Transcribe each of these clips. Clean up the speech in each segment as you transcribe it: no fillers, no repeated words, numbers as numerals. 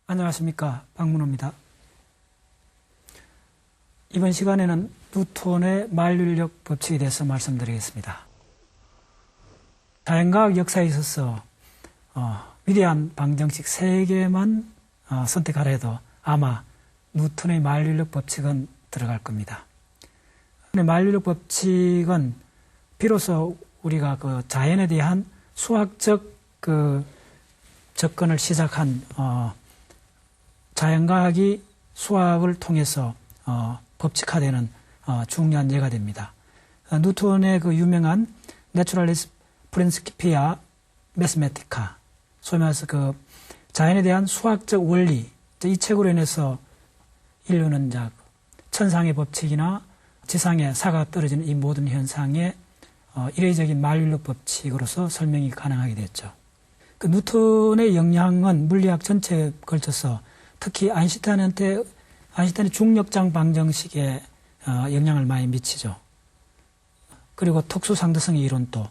안녕하십니까, 박문호입니다. 이번 시간에는 뉴턴의 만류인력 법칙에 대해서 말씀드리겠습니다. 자연과학 역사에 있어서 위대한 방정식 3개만 선택하라 해도 아마 뉴턴의 만류인력 법칙은 들어갈 겁니다. 만류인력 법칙은 비로소 우리가 그 자연에 대한 수학적 접근을 시작한 자연과학이 수학을 통해서 법칙화되는 중요한 예가 됩니다. 뉴턴의 그 유명한 내추럴리스 프린시피아 매스메티카, 소위 말해서 그 자연에 대한 수학적 원리, 이 책으로 인해서 인류는 이제 천상의 법칙이나 지상에 사가 떨어지는 이 모든 현상의 이례적인 만류인력 법칙으로서 설명이 가능하게 됐죠. 그 뉴턴의 영향은 물리학 전체에 걸쳐서 특히 아인슈타인의 중력장 방정식에 영향을 많이 미치죠. 그리고 특수상대성 이론도,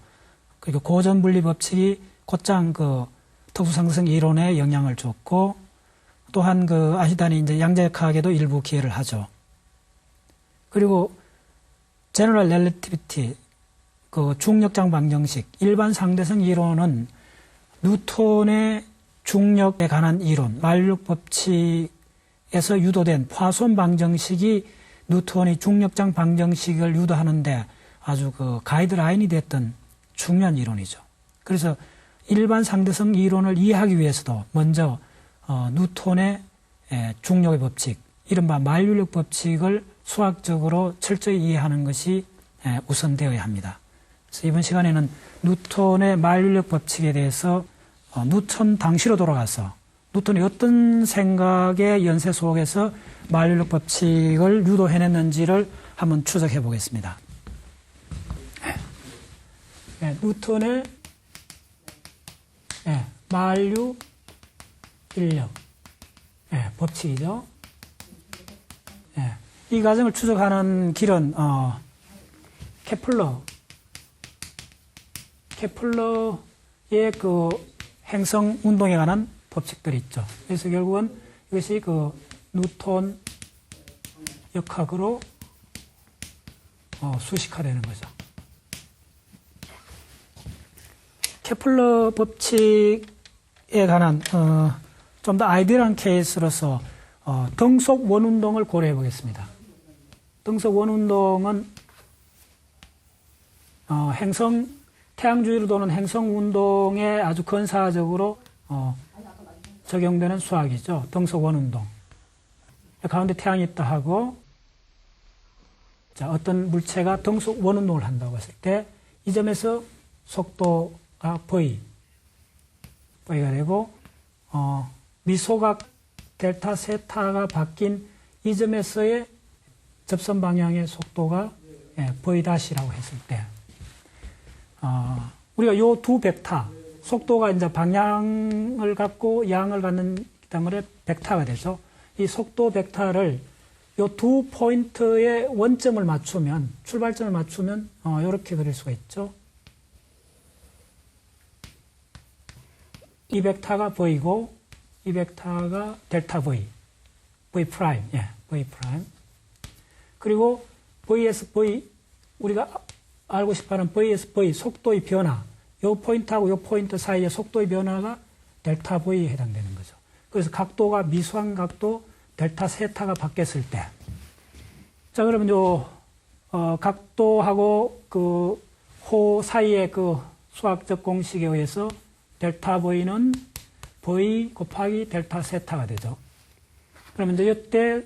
그리고 고전 물리 법칙이 곧장 그 특수상대성 이론에 영향을 줬고, 또한 그 아인슈타인이 이제 양자역학에도 일부 기여를 하죠. 그리고 제너럴 렐러티비티, 그 중력장 방정식, 일반 상대성 이론은 뉴턴의 중력에 관한 이론, 만류인력 법칙에서 유도된 포아손 방정식이 뉴턴의 중력장 방정식을 유도하는데 아주 그 가이드라인이 됐던 중요한 이론이죠. 그래서 일반 상대성 이론을 이해하기 위해서도 먼저 뉴턴의 중력의 법칙, 이른바 만류인력 법칙을 수학적으로 철저히 이해하는 것이 우선되어야 합니다. 그래서 이번 시간에는 뉴턴의 만류인력 법칙에 대해서 뉴턴 당시로 돌아가서 뉴턴이 어떤 생각의 연세 속에서 만류인력 법칙을 유도해냈는지를 한번 추적해 보겠습니다. 뉴턴의 만류인력 법칙이죠. 이 과정을 추적하는 길은 케플러의 그 행성 운동에 관한 법칙들이 있죠. 그래서 결국은 이것이 그 뉴턴 역학으로 수식화되는 거죠. 케플러 법칙에 관한 좀 더 아이디어한 케이스로서 등속 원운동을 고려해 보겠습니다. 등속 원운동은 태양 주위로 도는 행성 운동에 아주 근사적으로 적용되는 수학이죠. 등속 원운동. 가운데 태양이 있다 하고, 자, 어떤 물체가 등속 원운동을 한다고 했을 때, 이 점에서 속도가 V가 되고, 미소각 델타 세타가 바뀐 이 점에서의 접선 방향의 속도가 V-라고 했을 때, 우리가 요 두 벡터, 속도가 이제 방향을 갖고 양을 갖는 때문에 벡터가 되죠. 이 속도 벡터를 요 두 포인트의 원점을 맞추면, 출발점을 맞추면, 이렇게 그릴 수가 있죠. 이 벡터가 V고, 이 벡터가 델타 V, V 프라임, V 프라임. 그리고 VS V, 우리가 알고 싶어하는 VS V, 속도의 변화. 요 포인트하고 요 포인트 사이의 속도의 변화가 델타 V에 해당되는 거죠. 그래서 각도가 미수한 각도 델타 세타가 바뀌었을 때. 자, 그러면 요, 각도하고 그 호 사이의 그 수학적 공식에 의해서 델타 V는 V 곱하기 델타 세타가 되죠. 그러면 이제 이때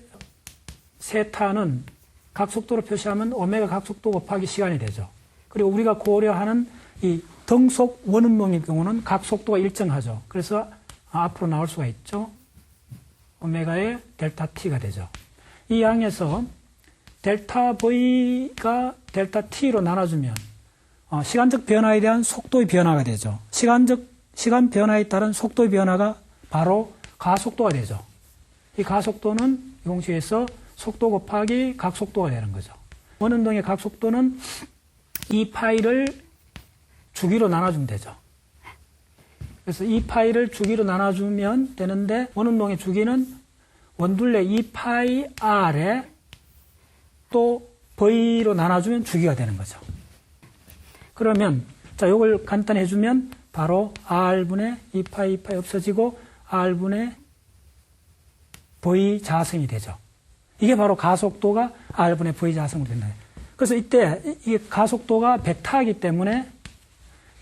세타는 각속도로 표시하면 오메가 각속도 곱하기 시간이 되죠. 그리고 우리가 고려하는 이 등속 원운동의 경우는 각속도가 일정하죠. 그래서 앞으로 나올 수가 있죠. 오메가의 델타 T가 되죠. 이 양에서 델타 V가 델타 T로 나눠주면 시간적 변화에 대한 속도의 변화가 되죠. 시간 변화에 따른 속도의 변화가 바로 가속도가 되죠. 이 가속도는 이 공식에서 속도 곱하기 각속도가 되는 거죠. 원운동의 각속도는 이 파이를 주기로 나눠주면 되죠. 그래서 2파이를 주기로 나눠주면 되는데 원운동의 주기는 원둘레 2파이 R에 또 V로 나눠주면 주기가 되는 거죠. 그러면 자, 이걸 간단히 해주면 바로 R분의 2파이 없어지고 R분의 V 자승이 되죠. 이게 바로 가속도가 R분의 V 자승으로 된다. 그래서 이때 이게 가속도가 벡터이기 때문에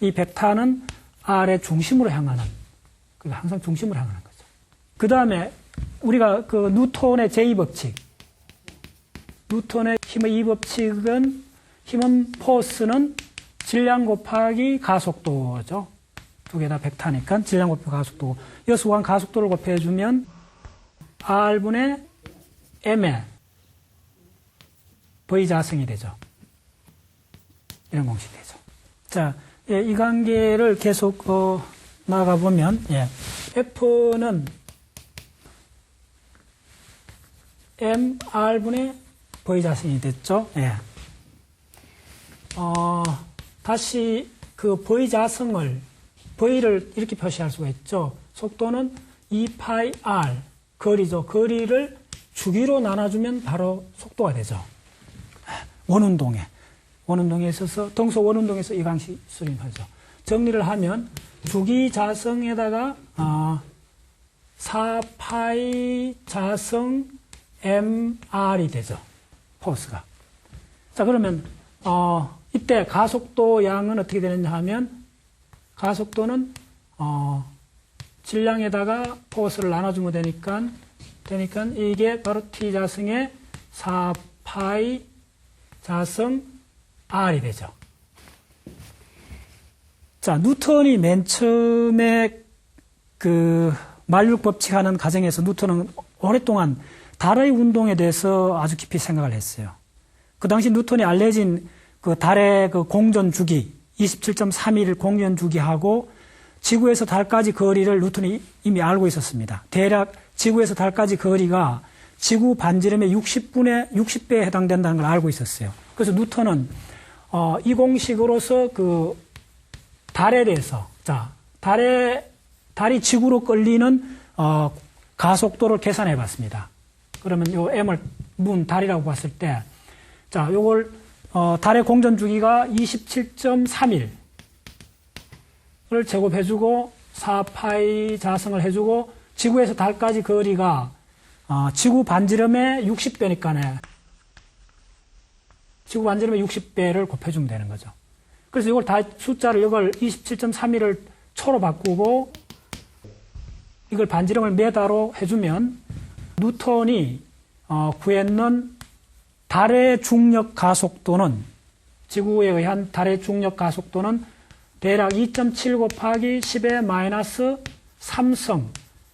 이 벡터는 R의 중심으로 향하는, 항상 중심으로 향하는 거죠. 그 다음에 우리가 그 뉴턴의 제2법칙, 뉴턴의 힘의 2법칙은 힘은 포스는 질량 곱하기 가속도죠. 두 개 다 벡터니까 질량 곱하기 가속도. 여기서 구한 가속도를 곱해주면 R분의 M의 V 자승이 되죠. 이런 공식이 되죠. 자, 예, 이 관계를 계속 나가보면 F는 MR분의 V 자승이 됐죠. 예. 다시 그 V 자승을 V를 이렇게 표시할 수가 있죠. 속도는 2파이 R 거리죠. 거리를 주기로 나눠주면 바로 속도가 되죠. 원운동에 있어서 등소 원운동에서 이 방식 수립하죠. 정리를 하면 주기 자성에다가 4파이 자성 MR이 되죠. 포스가. 자, 그러면 이때 가속도 양은 어떻게 되느냐 하면 가속도는 질량에다가 포스를 나눠주면 되니까 이게 바로 T 자승의 4파이 자승 R이 되죠. 자, 뉴턴이 맨 처음에 그 만륙 법칙하는 과정에서 뉴턴은 오랫동안 달의 운동에 대해서 아주 깊이 생각을 했어요. 그 당시 뉴턴이 알려진 그 달의 그 공전 주기 27.31 공전 주기하고 지구에서 달까지 거리를 뉴턴이 이미 알고 있었습니다. 대략 지구에서 달까지 거리가 지구 반지름의 60배에 해당된다는 걸 알고 있었어요. 그래서 뉴턴은 이 공식으로서 그 달에 대해서 달이 지구로 끌리는 가속도를 계산해 봤습니다. 그러면 요 M을 달이라고 봤을 때 요걸 달의 공전 주기가 27.31을 제곱해주고 4파이 자승을 해주고 지구에서 달까지 거리가 지구 반지름의 60배니까네. 지구 반지름의 60배를 곱해주면 되는 거죠. 그래서 이걸 이걸 27.31을 초로 바꾸고 이걸 반지름을 메다로 해주면 뉴턴이 구했는 달의 중력 가속도는 지구에 의한 달의 중력 가속도는 대략 2.7 곱하기 10의 마이너스 3성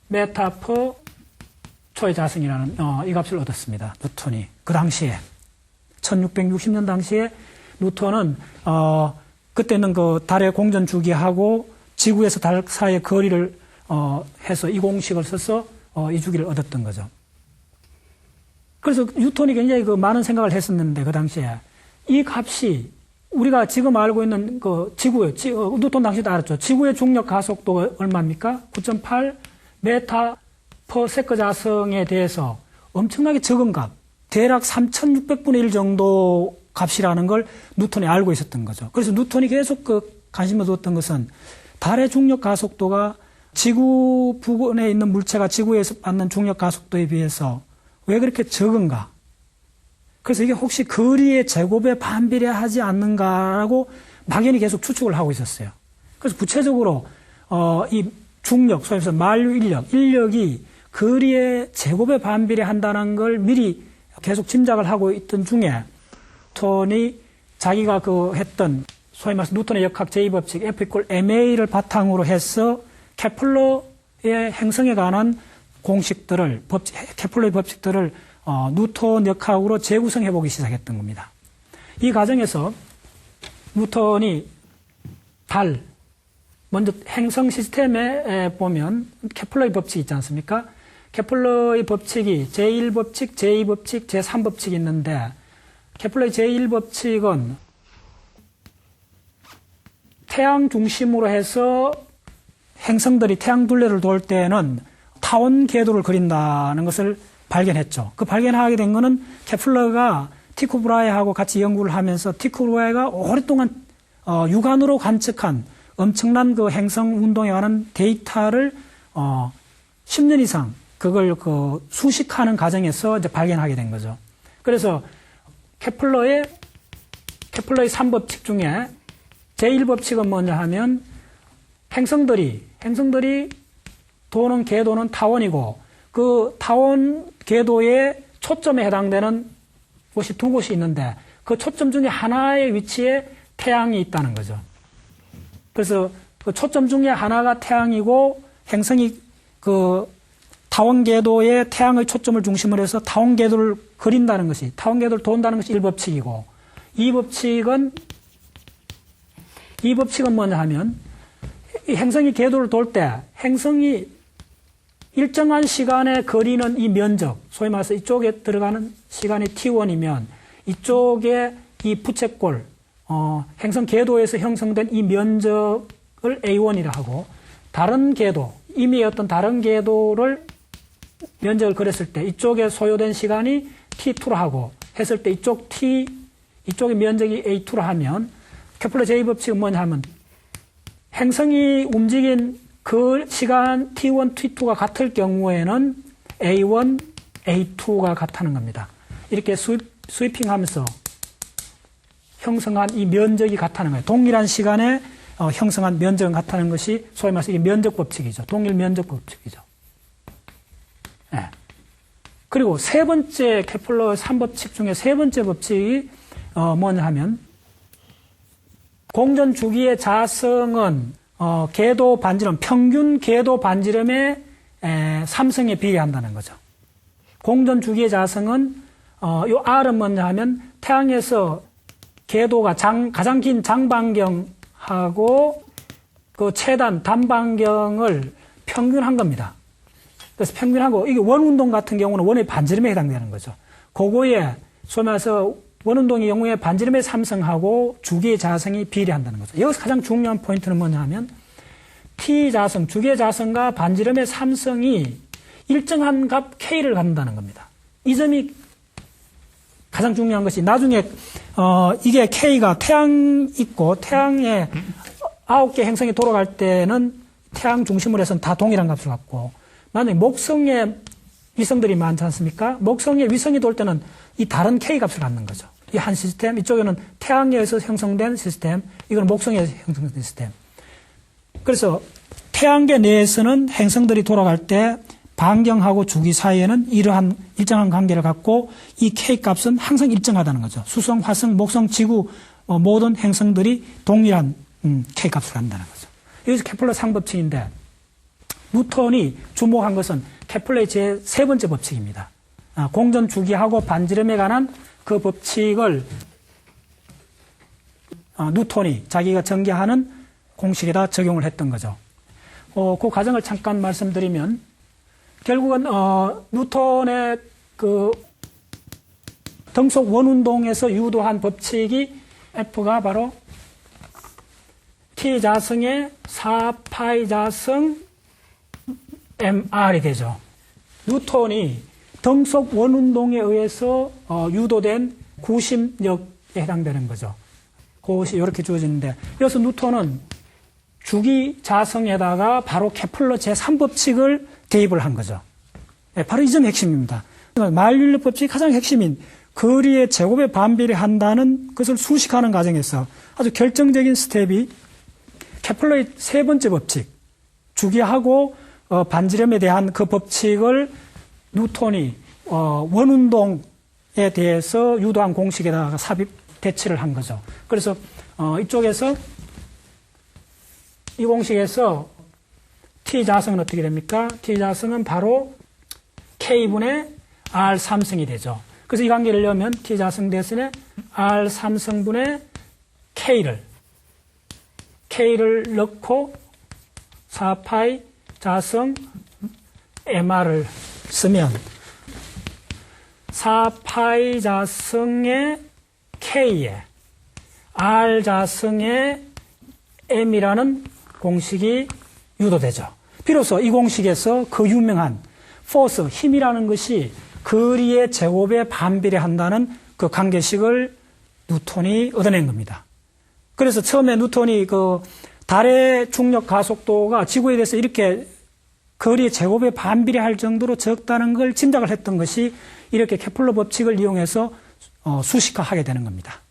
메타 퍼 초의 자승이라는 이 값을 얻었습니다. 뉴턴이 그 당시에 1660년 당시에 뉴턴은 그때는 그 달의 공전 주기하고 지구에서 달 사이의 거리를 해서 이 공식을 써서 이 주기를 얻었던 거죠. 그래서 뉴턴이 굉장히 그 많은 생각을 했었는데 그 당시에 이 값이 우리가 지금 알고 있는 그 뉴턴 당시도 알았죠. 지구의 중력 가속도가 얼마입니까? 9.8 메타 퍼 세컨 자승에 대해서 엄청나게 적은 값, 대략 3600분의 1 정도 값이라는 걸 뉴턴이 알고 있었던 거죠. 그래서 뉴턴이 계속 그 관심을 두었던 것은 달의 중력 가속도가 지구 부근에 있는 물체가 지구에서 받는 중력 가속도에 비해서 왜 그렇게 적은가? 그래서 이게 혹시 거리의 제곱에 반비례하지 않는가라고 막연히 계속 추측을 하고 있었어요. 그래서 구체적으로 이 중력, 소위 말해서 만류 인력이 거리의 제곱에 반비례한다는 걸 미리 계속 짐작을 하고 있던 중에 뉴턴이 자기가 그 소위 말해서 뉴턴의 역학 제2법칙 F=ma를 바탕으로 해서 케플러의 행성에 관한 공식들을 케플러의 법칙들을 뉴턴 역학으로 재구성해 보기 시작했던 겁니다. 이 과정에서 뉴턴이 먼저 행성 시스템에 보면 케플러의 법칙이 있지 않습니까? 케플러의 법칙이 제1법칙, 제2법칙, 제3법칙이 있는데 케플러의 제1법칙은 태양 중심으로 해서 행성들이 태양 둘레를 돌 때는 타원 궤도를 그린다는 것을 발견했죠. 그 발견하게 된 거는 케플러가 티코 브라헤하고 같이 연구를 하면서 티코 브라헤가 오랫동안 육안으로 관측한 엄청난 그 행성 운동에 관한 데이터를 10년 이상 그걸 그 수식하는 과정에서 이제 발견하게 된 거죠. 그래서 케플러의 3법칙 중에 제1법칙은 뭐냐 하면 행성들이 도는 궤도는 타원이고 그 타원 궤도의 초점에 해당되는 곳이 두 곳이 있는데 그 초점 중에 하나의 위치에 태양이 있다는 거죠. 그래서 그 초점 중에 하나가 태양이고 행성이 그 타원 궤도에 태양의 초점을 중심으로 해서 타원 궤도를 그린다는 것이 타원 궤도를 돈다는 것이 1법칙이고 2법칙은 뭐냐 하면 이 행성이 궤도를 돌 때 행성이 일정한 시간에 거리는 이 면적, 소위 말해서 이쪽에 들어가는 시간이 T1이면 이쪽에 이 부채꼴, 행성 궤도에서 형성된 이 면적을 A1이라 하고 다른 궤도, 이미 어떤 다른 궤도를 면적을 그렸을 때 이쪽에 소요된 시간이 T2라 하고 했을 때 이쪽의 면적이 A2라 하면 케플러 제2법칙은 뭐냐 하면 행성이 움직인 그 시간 T1, T2가 같을 경우에는 A1, A2가 같다는 겁니다. 이렇게 스위핑하면서 형성한 이 면적이 같다는 거예요. 동일한 시간에 형성한 면적은 같다는 것이 소위 말해서 면적 법칙이죠. 동일 면적 법칙이죠. 네. 그리고 세 번째 케플러 3법칙 중에 세 번째 법칙이 뭐냐 하면 공전 주기의 자성은 궤도 반지름, 평균 궤도 반지름의 3성에 비례한다는 거죠. 공전 주기의 자성은 요 R은 뭐냐 하면 태양에서 궤도가 가장 긴 장반경하고 그 최단 단반경을 평균한 겁니다. 그래서 평균하고 이게 원운동 같은 경우는 원의 반지름에 해당되는 거죠. 그거에 소위 말해서 원운동의 경우에 반지름의 3성하고 주기의 자성이 비례한다는 거죠. 여기서 가장 중요한 포인트는 뭐냐 하면 T자성, 주기의 자성과 반지름의 3성이 일정한 값 K를 갖는다는 겁니다. 이 점이 가장 중요한 것이 나중에 이게 K가 태양 있고 태양에 9개 행성이 돌아갈 때는 태양 중심으로 해서는 다 동일한 값을 갖고 만약에 목성에 위성들이 많지 않습니까? 목성에 위성이 돌 때는 이 다른 K 값을 갖는 거죠. 이 한 시스템, 이쪽에는 태양에서 형성된 시스템, 이건 목성에서 형성된 시스템. 그래서 태양계 내에서는 행성들이 돌아갈 때 반경하고 주기 사이에는 이러한 일정한 관계를 갖고 이 K 값은 항상 일정하다는 거죠. 수성, 화성, 목성, 지구 모든 행성들이 동일한 K 값을 갖는다는 거죠. 여기서 케플러 상법칙인데 뉴턴이 주목한 것은 케플러의 제 세 번째 법칙입니다. 공전 주기하고 반지름에 관한 그 법칙을 뉴턴이 자기가 전개하는 공식에다 적용을 했던 거죠. 그 과정을 잠깐 말씀드리면 결국은 뉴턴의 그 등속 원운동에서 유도한 법칙이 F가 바로 T 자성의 4파이 자성 MR이 되죠. 뉴턴이 등속 원운동에 의해서 유도된 구심력에 해당되는 거죠. 그것이 이렇게 주어지는데 여기서 뉴턴은 주기 자성에다가 바로 케플러 제3법칙을 대입을 한 거죠. 네, 바로 이 점이 핵심입니다. 마일릴러 법칙이 가장 핵심인 거리의 제곱에 반비례한다는 것을 수식하는 과정에서 아주 결정적인 스텝이 케플러의 세 번째 법칙, 주기하고 반지름에 대한 그 법칙을 뉴턴이 원운동에 대해서 유도한 공식에다가 삽입 대치를 한 거죠. 그래서 이쪽에서 이 공식에서 T 자성은 어떻게 됩니까? T 자성은 바로 K분의 R 3성이 되죠. 그래서 이 관계를 넣으면 T 자성 대신에 R 3성분의 K를 넣고 4파이 자성 MR을 쓰면 4파이 자성의 K에 R 자성의 M이라는 공식이 유도되죠. 비로소 이 공식에서 그 유명한 포스, 힘이라는 것이 거리의 제곱에 반비례한다는 그 관계식을 뉴턴이 얻어낸 겁니다. 그래서 처음에 뉴턴이 그 달의 중력 가속도가 지구에 대해서 이렇게 거리의 제곱에 반비례할 정도로 적다는 걸 짐작을 했던 것이 이렇게 케플러 법칙을 이용해서 수식화하게 되는 겁니다.